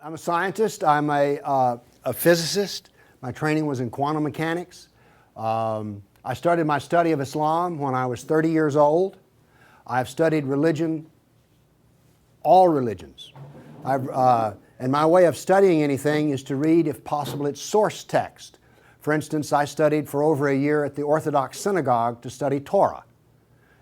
I'm a scientist. I'm a physicist. My training was in quantum mechanics. I started my study of Islam when I was 30 years old. I've studied religion, all religions. And my way of studying anything is to read, if possible, its source text. For instance, I studied for over a year at the Orthodox synagogue to study Torah.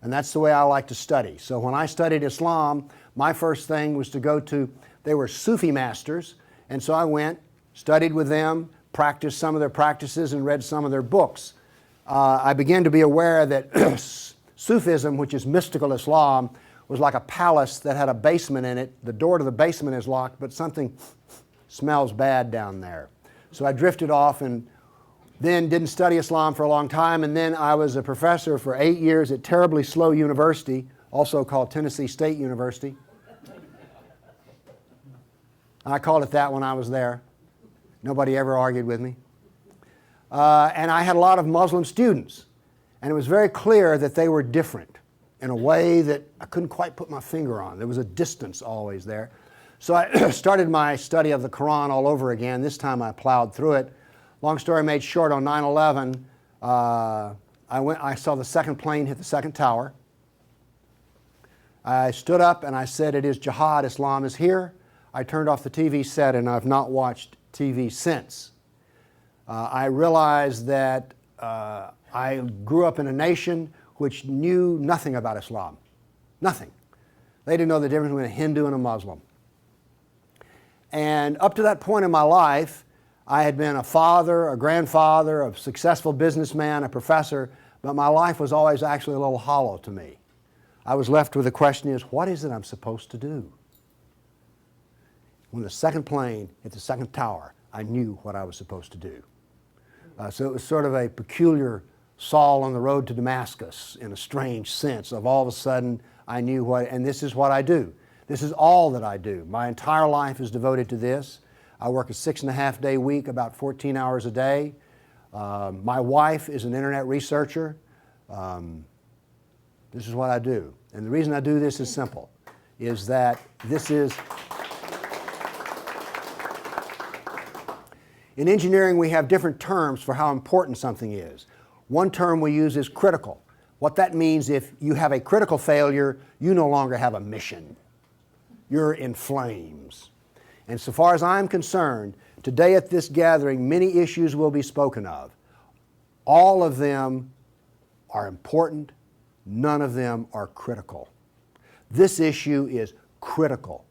And that's the way I like to study. So when I studied Islam, my first thing was to go to, they were Sufi masters, and so I went, studied with them, practiced some of their practices, and read some of their books. I began to be aware that Sufism, which is mystical Islam, was like a palace that had a basement in it. The door to the basement is locked, but something smells bad down there. So I drifted off and then didn't study Islam for a long time, and then I was a professor for 8 years at terribly slow university, also called Tennessee State University. I called it that when I was there. Nobody ever argued with me. And I had a lot of Muslim students, and it was very clear that they were different in a way that I couldn't quite put my finger on. There was a distance always there. So I started my study of the Quran all over again. This time I plowed through it. Long story made short, on 9/11, I saw the second plane hit the second tower. I stood up and I said, "It is jihad, Islam is here." I turned off the TV set and I've not watched TV since. I realized that I grew up in a nation which knew nothing about Islam. Nothing. They didn't know the difference between a Hindu and a Muslim. And up to that point in my life, I had been a father, a grandfather, a successful businessman, a professor, but my life was always actually a little hollow to me. I was left with the question is, what is it I'm supposed to do? When the second plane hit the second tower, I knew what I was supposed to do. So it was sort of a peculiar Saul on the road to Damascus in a strange sense of all of a sudden I knew what, and this is what I do. This is all that I do. My entire life is devoted to this. I work a 6.5-day week, about 14 hours a day. My wife is an internet researcher. This is what I do. And the reason I do this is simple, is that this is... In engineering, we have different terms for how important something is. One term we use is critical. What that means, if you have a critical failure, you no longer have a mission. You're in flames. And so far as I'm concerned, today at this gathering, many issues will be spoken of. All of them are important. None of them are critical. This issue is critical.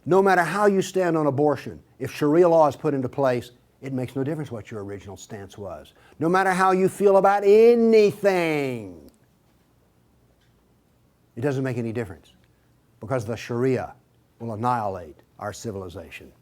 No matter how you stand on abortion, if Sharia law is put into place, it makes no difference what your original stance was. No matter how you feel about anything, it doesn't make any difference, because the Sharia will annihilate our civilization.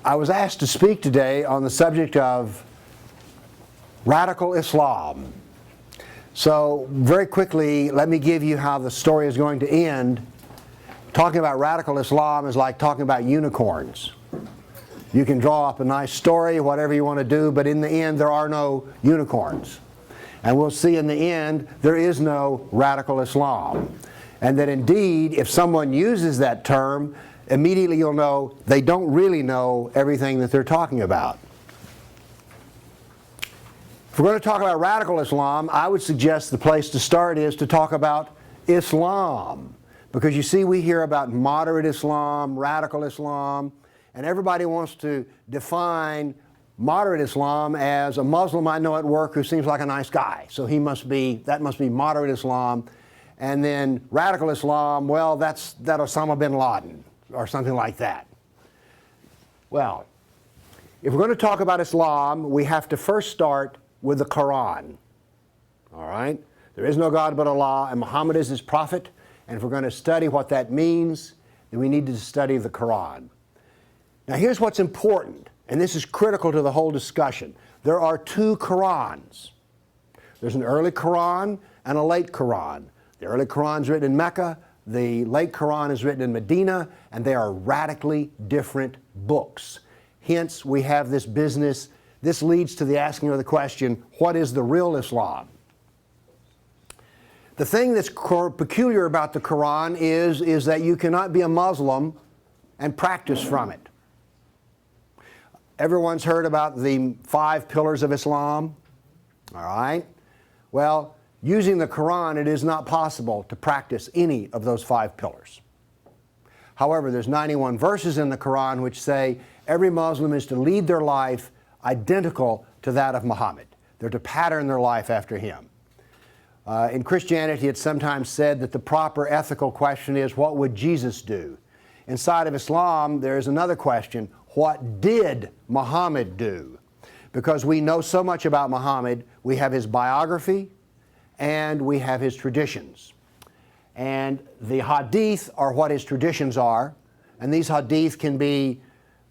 I was asked to speak today on the subject of radical Islam. So very quickly, let me give you how the story is going to end. Talking about radical Islam is like talking about unicorns. You can draw up a nice story, whatever you want to do, but in the end there are no unicorns. And we'll see in the end there is no radical Islam. And that indeed, if someone uses that term, immediately you'll know they don't really know everything that they're talking about. If we're going to talk about radical Islam, I would suggest the place to start is to talk about Islam. Because you see, we hear about moderate Islam, radical Islam, and everybody wants to define moderate Islam as a Muslim I know at work who seems like a nice guy. So that must be moderate Islam. And then radical Islam, well, that's that Osama bin Laden or something like that. Well, if we're going to talk about Islam, we have to first start with the Quran. All right? There is no God but Allah, and Muhammad is his prophet. And if we're going to study what that means, then we need to study the Quran. Now here's what's important, and this is critical to the whole discussion. There are two Qurans. There's an early Quran and a late Quran. The early Quran is written in Mecca, the late Quran is written in Medina, and they are radically different books. Hence, we have this business. This leads to the asking of the question, what is the real Islam? The thing that's peculiar about the Quran is that you cannot be a Muslim and practice from it. Everyone's heard about the 5 pillars of Islam, all right? Well, using the Quran, it is not possible to practice any of those 5 pillars. However, there's 91 verses in the Quran which say every Muslim is to lead their life identical to that of Muhammad. They're to pattern their life after him. In Christianity, it's sometimes said that the proper ethical question is, what would Jesus do? Inside of Islam, there is another question, what did Muhammad do? Because we know so much about Muhammad, we have his biography and we have his traditions. And the hadith are what his traditions are, and these hadith can be,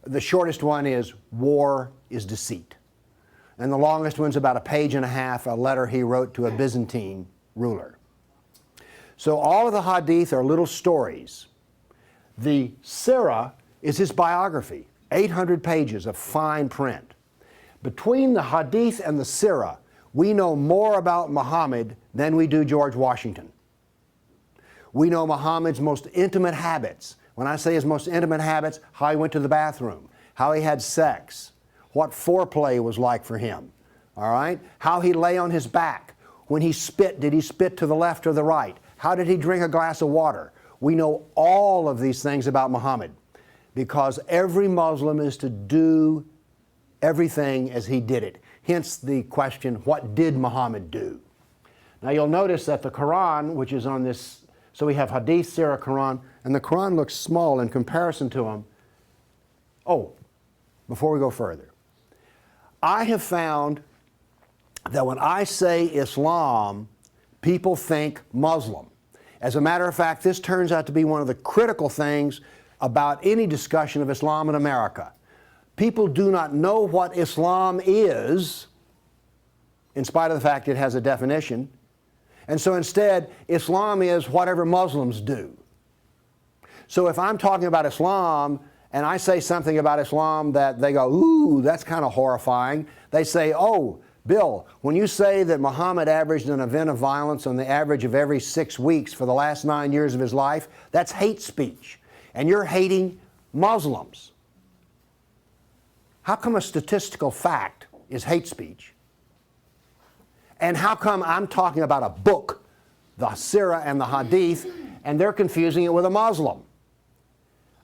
the shortest one is, war is deceit. And the longest one's about 1.5 pages, a letter he wrote to a Byzantine ruler. So all of the hadith are little stories. The Sirah is his biography, 800 pages of fine print. Between the hadith and the Sirah, we know more about Muhammad than we do George Washington. We know Muhammad's most intimate habits. When I say his most intimate habits, how he went to the bathroom, how he had sex, what foreplay was like for him, all right? How he lay on his back. When he spit, did he spit to the left or the right? How did he drink a glass of water? We know all of these things about Muhammad because every Muslim is to do everything as he did it. Hence the question, what did Muhammad do? Now you'll notice that the Quran, which is on this, so we have Hadith, Sirah, Quran, and the Quran looks small in comparison to them. Oh, before we go further, I have found that when I say Islam, people think Muslim. As a matter of fact, this turns out to be one of the critical things about any discussion of Islam in America. People do not know what Islam is, in spite of the fact it has a definition. And so instead, Islam is whatever Muslims do. So if I'm talking about Islam and I say something about Islam that they go, ooh, that's kind of horrifying, they say, oh, Bill, when you say that Muhammad averaged an event of violence on the average of every 6 weeks for the last 9 years of his life, that's hate speech. And you're hating Muslims. How come a statistical fact is hate speech? And how come I'm talking about a book, the Sirah and the Hadith, and they're confusing it with a Muslim?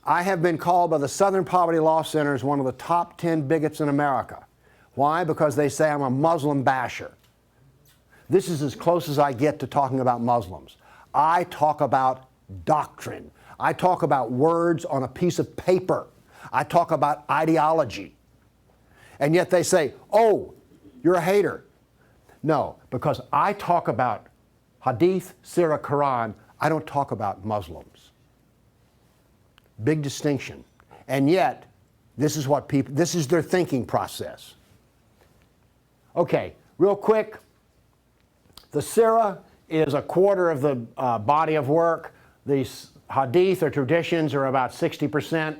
I have been called by the Southern Poverty Law Center as one of the top 10 bigots in America. Why? Because they say I'm a Muslim basher. This is as close as I get to talking about Muslims. I talk about doctrine. I talk about words on a piece of paper. I talk about ideology. And yet they say, oh, you're a hater. No, because I talk about Hadith, Sirah, Quran. I don't talk about Muslims. Big distinction. And yet, this is what people, this is their thinking process. Okay, real quick, the Sirah is a quarter of the body of work. The Hadith or traditions are about 60%.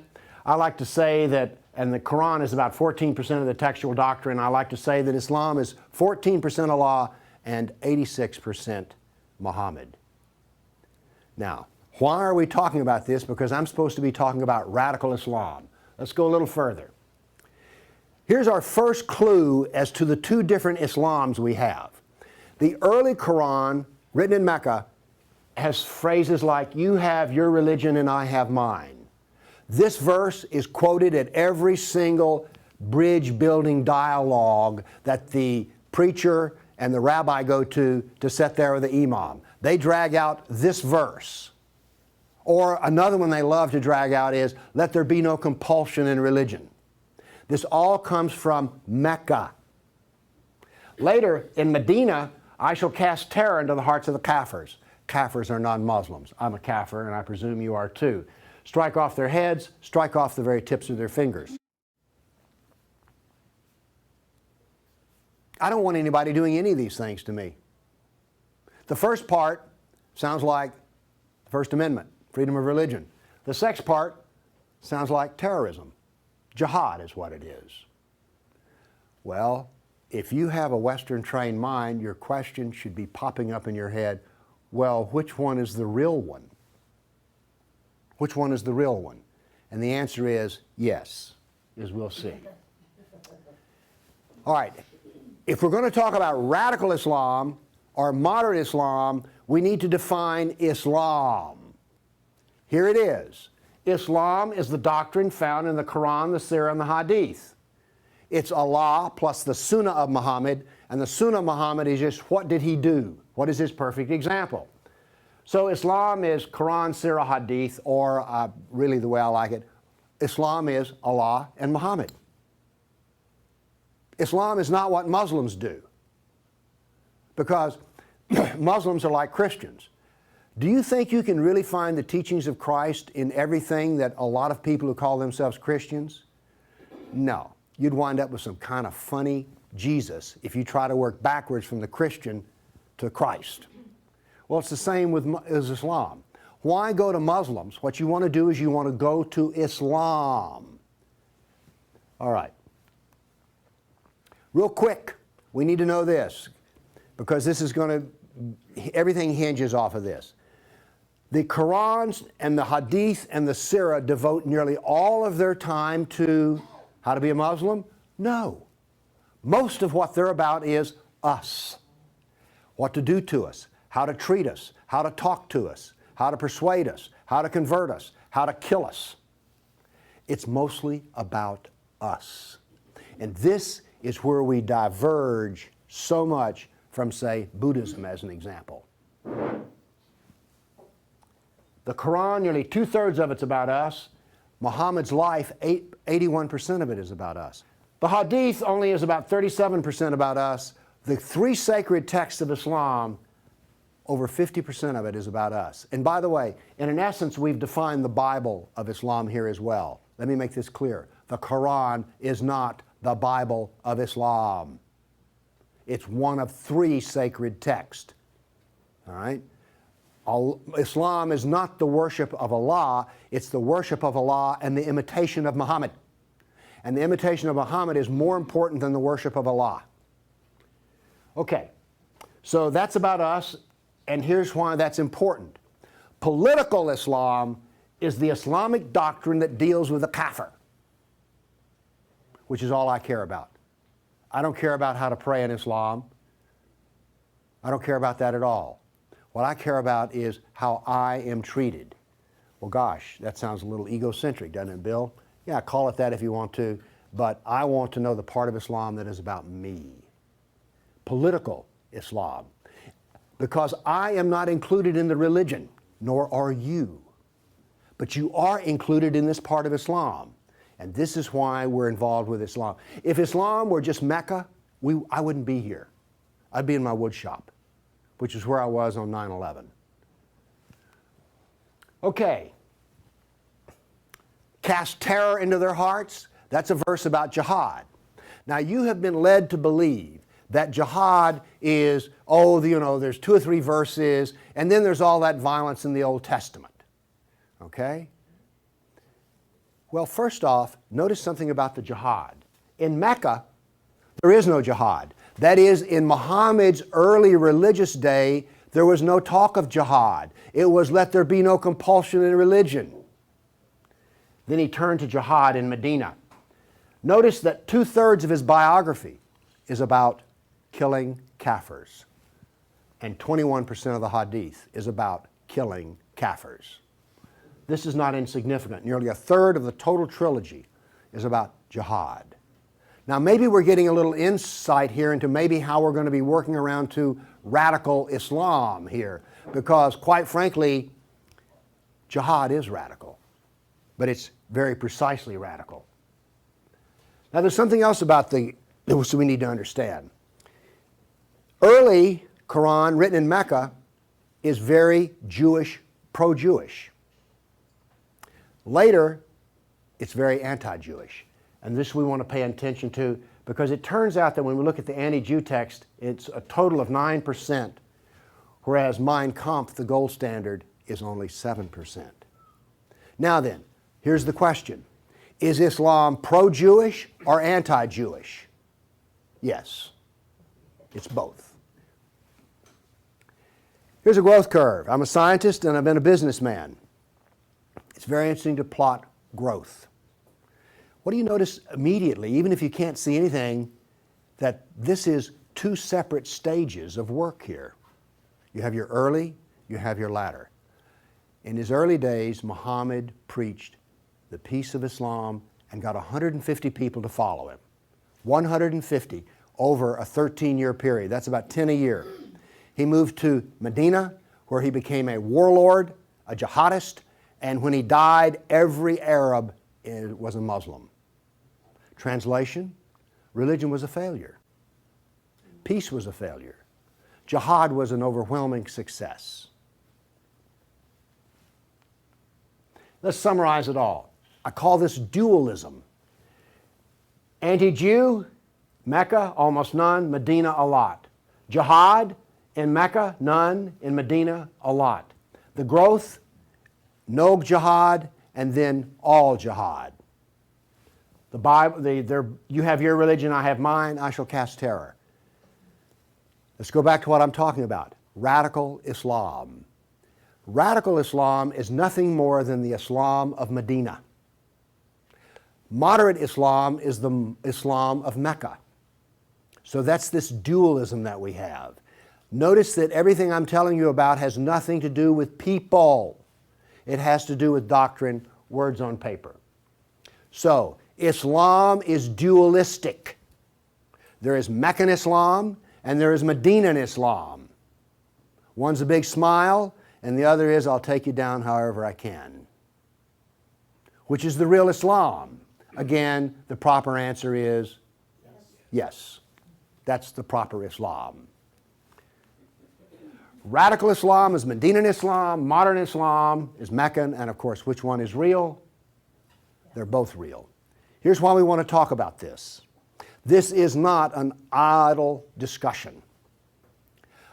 I like to say that, and the Quran is about 14% of the textual doctrine. I like to say that Islam is 14% Allah and 86% Muhammad. Now, why are we talking about this? Because I'm supposed to be talking about radical Islam. Let's go a little further. Here's our first clue as to the 2 different Islams we have. The early Quran, written in Mecca, has phrases like, you have your religion and I have mine. This verse is quoted at every single bridge-building dialogue that the preacher and the rabbi go to sit there with the imam. They drag out this verse. Or another one they love to drag out is, let there be no compulsion in religion. This all comes from Mecca. Later, in Medina, I shall cast terror into the hearts of the Kafirs. Kafirs are non-Muslims. I'm a Kafir, and I presume you are too. Strike off their heads, strike off the very tips of their fingers. I don't want anybody doing any of these things to me. The first part sounds like the First Amendment, freedom of religion. The second part sounds like terrorism. Jihad is what it is. Well, if you have a Western trained mind, your question should be popping up in your head, Well, which one is the real one? Which one is the real one? And the answer is yes, as we'll see. All right, if we're going to talk about radical Islam or moderate Islam, we need to define Islam. Here it is. Islam is the doctrine found in the Quran, the Sirah, and the Hadith. It's Allah plus the Sunnah of Muhammad, and the Sunnah of Muhammad is just what did he do? What is his perfect example? So Islam is Quran, Sirah, Hadith, or really the way I like it, Islam is Allah and Muhammad. Islam is not what Muslims do, because Muslims are like Christians. Do you think you can really find the teachings of Christ in everything that a lot of people who call themselves Christians? No. You'd wind up with some kind of funny Jesus if you try to work backwards from the Christian to Christ. Well, it's the same with Islam. Why go to Muslims? What you want to do is you want to go to Islam. All right. Real quick, we need to know this, because this is going to, everything hinges off of this. The Qurans and the Hadith and the Sirah devote nearly all of their time to how to be a Muslim? No. Most of what they're about is us. What to do to us, how to treat us, how to talk to us, how to persuade us, how to convert us, how to kill us. It's mostly about us. And this is where we diverge so much from, say, Buddhism as an example. The Quran, nearly 2/3 of it's about us. Muhammad's life, 81% of it is about us. The Hadith only is about 37% about us. The three sacred texts of Islam, over 50% of it is about us. And by the way, in essence, we've defined the Bible of Islam here as well. Let me make this clear. The Quran is not the Bible of Islam. It's one of three sacred texts. All right? Islam is not the worship of Allah, it's the worship of Allah and the imitation of Muhammad. And the imitation of Muhammad is more important than the worship of Allah. Okay, so that's about us, and here's why that's important. Political Islam is the Islamic doctrine that deals with the kafir, which is all I care about. I don't care about how to pray in Islam. I don't care about that at all. What I care about is how I am treated. Well, gosh, that sounds a little egocentric, doesn't it, Bill? Yeah, call it that if you want to, but I want to know the part of Islam that is about me. Political Islam. Because I am not included in the religion, nor are you. But you are included in this part of Islam. And this is why we're involved with Islam. If Islam were just Mecca, I wouldn't be here. I'd be in my wood shop, which is where I was on 9/11. Okay. Cast terror into their hearts. That's a verse about jihad. Now, you have been led to believe that jihad is, there's 2 or 3 verses, and then there's all that violence in the Old Testament. Okay? Well, first off, notice something about the jihad. In Mecca, there is no jihad. That is, in Muhammad's early religious day, there was no talk of jihad. It was let there be no compulsion in religion. Then he turned to jihad in Medina. Notice that 2/3 of his biography is about killing kafirs. And 21% of the hadith is about killing kafirs. This is not insignificant. Nearly 1/3 of the total trilogy is about jihad. Now, maybe we're getting a little insight here into maybe how we're going to be working around to radical Islam here, because quite frankly, jihad is radical, but it's very precisely radical. Now, there's something else about that we need to understand. Early Quran written in Mecca is very Jewish, pro-Jewish. Later, it's very anti-Jewish. And this we want to pay attention to, because it turns out that when we look at the anti-Jew text, it's a total of 9%, whereas Mein Kampf, the gold standard, is only 7%. Now then, here's the question. Is Islam pro-Jewish or anti-Jewish? Yes, it's both. Here's a growth curve. I'm a scientist and I've been a businessman. It's very interesting to plot growth. What do you notice immediately, even if you can't see anything, that this is two separate stages of work here. You have your early, you have your latter. In his early days, Muhammad preached the peace of Islam and got 150 people to follow him. 150 over a 13-year period. That's about 10 a year. He moved to Medina, where he became a warlord, a jihadist, and when he died, every Arab was a Muslim. Translation, religion was a failure. Peace was a failure. Jihad was an overwhelming success. Let's summarize it all. I call this dualism. Anti-Jew, Mecca, almost none, Medina, a lot. Jihad, in Mecca, none, in Medina, a lot. The growth, no jihad, and then all jihad. The Bible, you have your religion, I have mine, I shall cast terror. Let's go back to what I'm talking about. Radical Islam. Radical Islam is nothing more than the Islam of Medina. Moderate Islam is the Islam of Mecca. So that's this dualism that we have. Notice that everything I'm telling you about has nothing to do with people. It has to do with doctrine, words on paper. So, Islam is dualistic. There is Meccan Islam and there is Medinan Islam. One's a big smile and the other is I'll take you down however I can. Which is the real Islam? Again, the proper answer is yes. That's the proper Islam. Radical Islam is Medinan Islam, modern Islam is Meccan, and of course, which one is real? They're both real. Here's why we want to talk about this. This is not an idle discussion.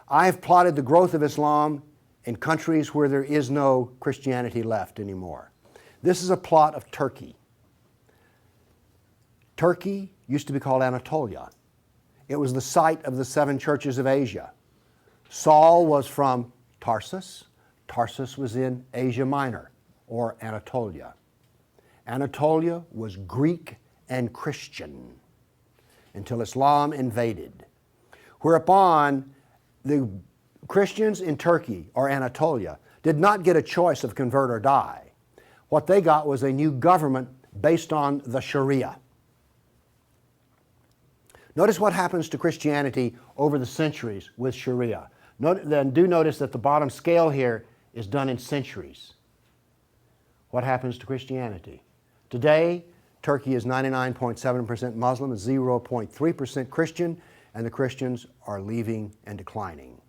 I have plotted the growth of Islam in countries where there is no Christianity left anymore. This is a plot of Turkey. Turkey used to be called Anatolia. It was the site of the 7 churches of Asia. Saul was from Tarsus. Tarsus was in Asia Minor, or Anatolia. Anatolia was Greek and Christian until Islam invaded. Whereupon the Christians in Turkey, or Anatolia, did not get a choice of convert or die. What they got was a new government based on the Sharia. Notice what happens to Christianity over the centuries with Sharia. Do notice that the bottom scale here is done in centuries. What happens to Christianity? Today, Turkey is 99.7% Muslim and 0.3% Christian, and the Christians are leaving and declining.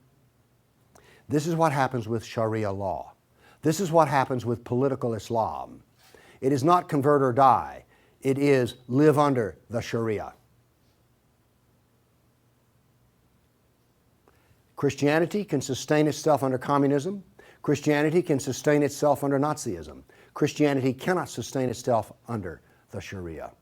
This is what happens with Sharia law. This is what happens with political Islam. It is not convert or die. It is live under the Sharia. Christianity can sustain itself under communism. Christianity can sustain itself under Nazism. Christianity cannot sustain itself under the Sharia.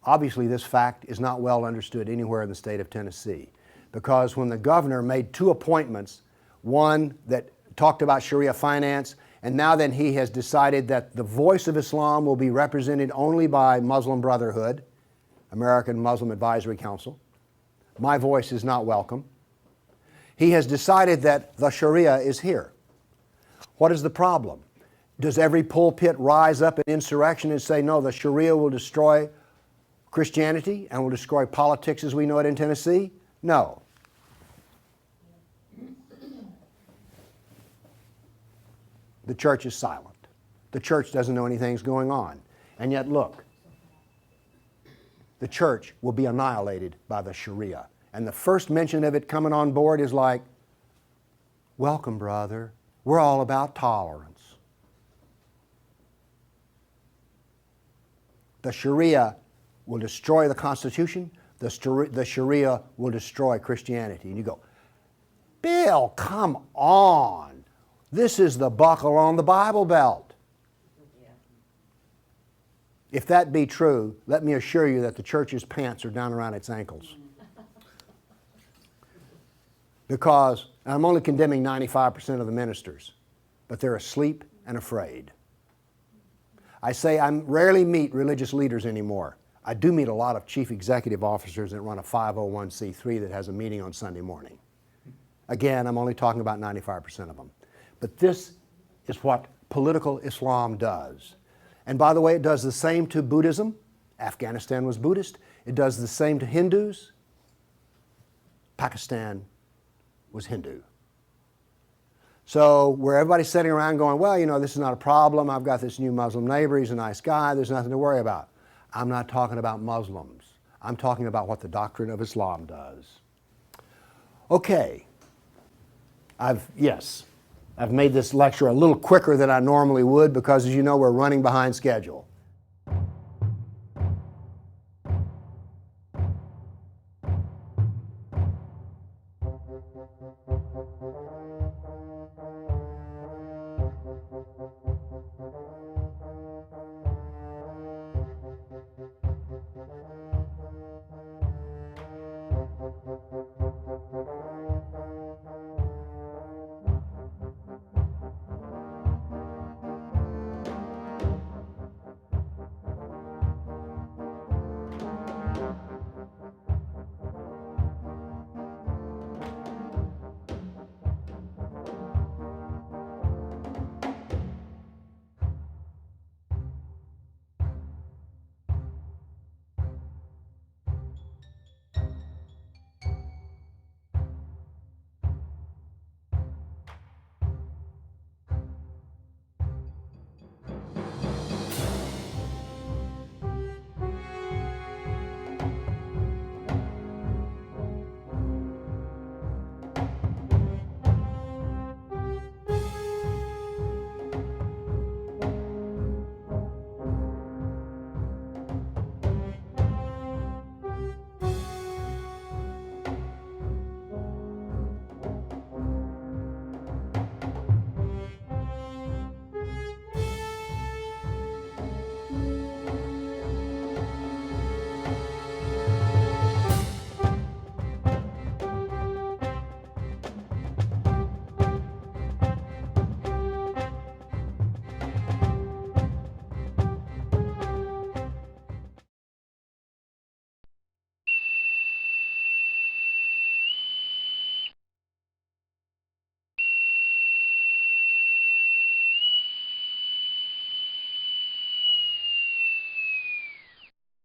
Obviously, this fact is not well understood anywhere in the state of Tennessee, because when the governor made 2 appointments, one that talked about Sharia finance, and now then he has decided that the voice of Islam will be represented only by Muslim Brotherhood, American Muslim Advisory Council. My voice is not welcome. He has decided that the Sharia is here. What is the problem? Does every pulpit rise up in insurrection and say, no, the Sharia will destroy Christianity and will destroy politics as we know it in Tennessee? No. The church is silent. The church doesn't know anything's going on. And yet, look, the church will be annihilated by the Sharia. And the first mention of it coming on board is like, welcome, brother. We're all about tolerance. The Sharia will destroy the Constitution. The Sharia will destroy Christianity. And you go, Bill, come on. This is the buckle on the Bible belt. If that be true, let me assure you that the church's pants are down around its ankles. Because I'm only condemning 95% of the ministers, but they're asleep and afraid. I say I rarely meet religious leaders anymore. I do meet a lot of chief executive officers that run a 501c3 that has a meeting on Sunday morning. Again, I'm only talking about 95% of them. But this is what political Islam does. And by the way, it does the same to Buddhism. Afghanistan was Buddhist. It does the same to Hindus. Pakistan was Hindu. So where everybody's sitting around going, well, you know, this is not a problem. I've got this new Muslim neighbor. He's a nice guy. There's nothing to worry about. I'm not talking about Muslims. I'm talking about what the doctrine of Islam does. Okay. I've made this lecture a little quicker than I normally would because, as you know, we're running behind schedule.